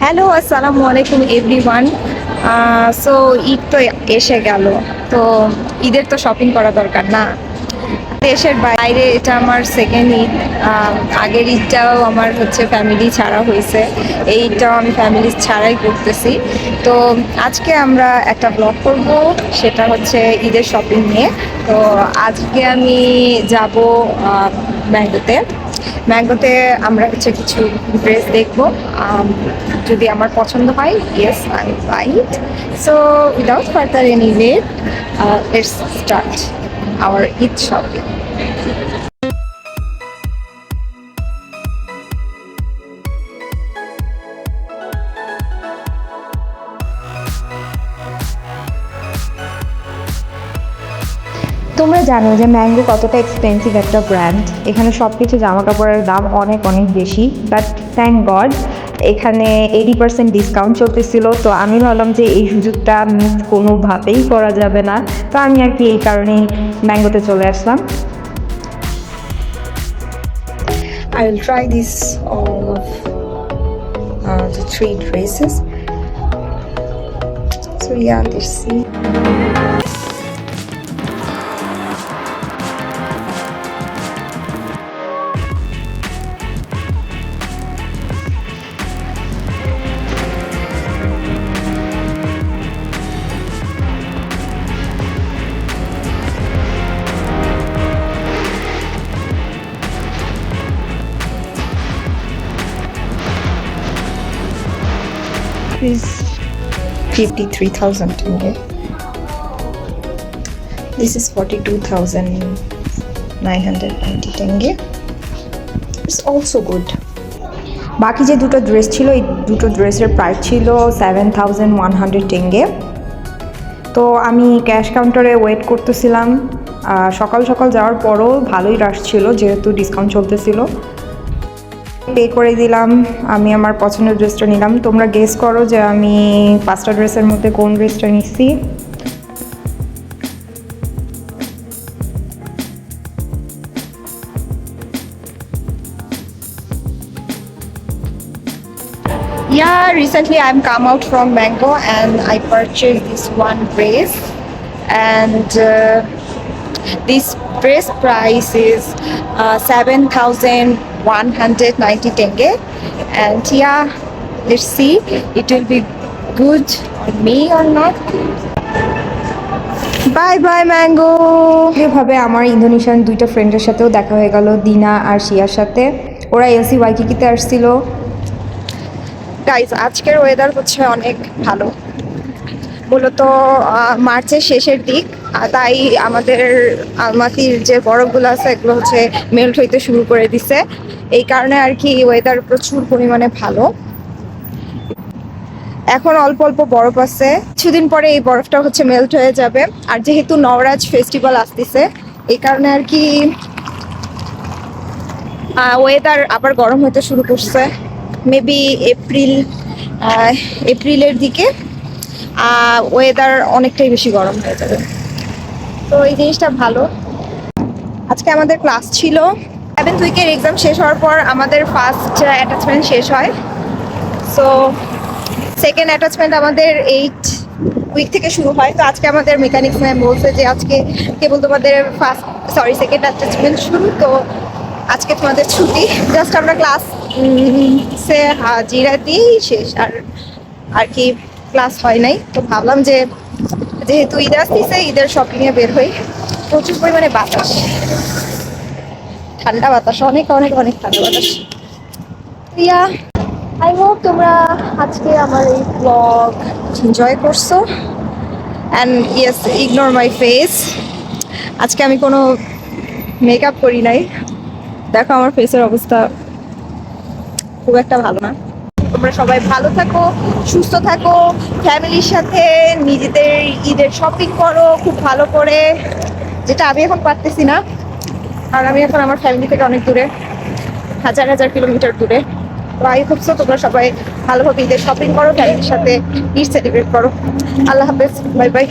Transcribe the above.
Hello, আসসালামু আলাইকুম everyone. So Eid তো এসে গেল। তো ঈদের তো শপিং করা দরকার না? দেশের বাইরে এটা আমার সেকেন্ড ঈদ। আগের ঈদটাও আমার হচ্ছে ফ্যামিলি ছাড়া হয়েছে, এই ঈদটাও আমি ফ্যামিলি ছাড়াই করতেছি। তো আজকে আমরা একটা ব্লগ করব, সেটা হচ্ছে ঈদের শপিং নিয়ে। তো আজকে আমি যাব ম্যাঙ্গোতে। ম্যাঙ্গোতে আমরা হচ্ছে কিছু ড্রেস দেখবো। যদি আমার পছন্দ হয়, yes I buy it. So without further any wait, let's start our Eid shopping. তোমরা জানো যে ম্যাঙ্গো কতটা এক্সপেন্সিভ একটা ব্র্যান্ড। এখানে সব কিছু জামা কাপড়ের দাম অনেক অনেক বেশি, বাট থ্যাংক গড এখানে 80% ডিসকাউন্ট চলতেছিল। তো আমি ভাবলাম যে এই সুযোগটা মিস কোনোভাবেই করা যাবে না। তো আমি আর কি এই কারণেই ম্যাঙ্গোতে চলে আসলাম। I will try this all of the three dresses. So yeah, let's see. Is 53,000 tenge. This is 42,990 tenge. It's also good. বাকি যে দুটো ড্রেস ছিল, এই দুটো ড্রেসের প্রাইস ছিল 7,100 টেঙ্গে। তো আমি ক্যাশ কাউন্টারে ওয়েট করতেছিলাম। সকাল সকাল যাওয়ার পরও ভালোই রাশ ছিল, যেহেতু ডিসকাউন্ট চলতেছিল। পে করে দিলাম, আমি আমার পছন্দের ড্রেসটা নিলাম। তোমরা গেস করো যে আমি 5টা ড্রেসের মধ্যে কোন ড্রেসটা নিচ্ছি। Yeah, recently I'm come out from Mango and I purchased this one dress, and this dress price is 7,190 tenge. And yeah, let's see it will be good on me or not. Bye bye mango. এভাবে আমার Indonesian দুইটা ফ্রেন্ডের সাথেও দেখা হয়ে গেল, দিনা আর শিয়ার সাথে। ওরা এলসি ওয়াইকিকিতে আসছিল। গাইজ, আজকের ওয়েদার হচ্ছে অনেক ভালো। মূলত মার্চের শেষের দিক, তাই আমাদের আলমাতির যে বরফগুলো আছে এগুলো হচ্ছে মেল্ট হইতে শুরু করে দিছে। এই কারণে আর কি ওয়েদার প্রচুর পরিমাণে ভালো। এখন অল্প অল্প বরফ আছে, কিছুদিন পরে এই বরফটা হচ্ছে মেল্ট হয়ে যাবে। আর যেহেতু নওরাজ ফেস্টিভ্যাল আসতেছে, এই কারণে আর কি ওয়েদার আবার গরম হতে শুরু করছে। মেবি এপ্রিলের দিকে ওয়েদার অনেকটাই বেশি গরম হয়ে যাবে। তো এই জিনিসটা ভালো। আজকে আমাদের ক্লাস ছিল। 7th উইকের এক্সাম শেষ হওয়ার পর আমাদের ফার্স্ট অ্যাটাচমেন্ট শেষ হয়। সো সেকেন্ড অ্যাটাচমেন্ট আমাদের 8 উইক থেকে শুরু হয়। তো আজকে আমাদের মেকানিক্স ম্যাম বলছে যে আজকে কেবল তোমাদের সেকেন্ড অ্যাটাচমেন্ট শুরু, তো আজকে তোমাদের ছুটি। জাস্ট আমরা ক্লাস সে হাজিরা দিয়েই শেষ, আর কি ক্লাস হয় নাই। তো ভাবলাম যে যেহেতু ঈদ আসতেছে, ঈদের শপিংয়ে বের হই। প্রচুর পরিমাণে বাতাস, ঠান্ডা বাতাস, অনেক অনেক অনেক ঠান্ডা বাতাস। ইয়া, আই হোপ তোমরা আজকে আমার এই ব্লগ এনজয় করছো। And yes, ignore my face. আজকে আমি কোনো মেকআপ করি নাই, দেখো আমার ফেসের অবস্থা খুব একটা ভালো না। তোমরা সবাই ভালো থাকো, সুস্থ থাকো, ফ্যামিলির সাথে নিজেদের ঈদের শপিং করো খুব ভালো করে, যেটা আমি এখন পারতেছি না। আর আমি এখন আমার ফ্যামিলি থেকে অনেক দূরে, হাজার হাজার কিলোমিটার দূরে। তো আই হোপ সো তোমরা সবাই ভালোভাবে ঈদের শপিং করো, ফ্যামিলির সাথে ঈদ সেলিব্রেট করো। আল্লাহ হাফেজ, বাই বাই।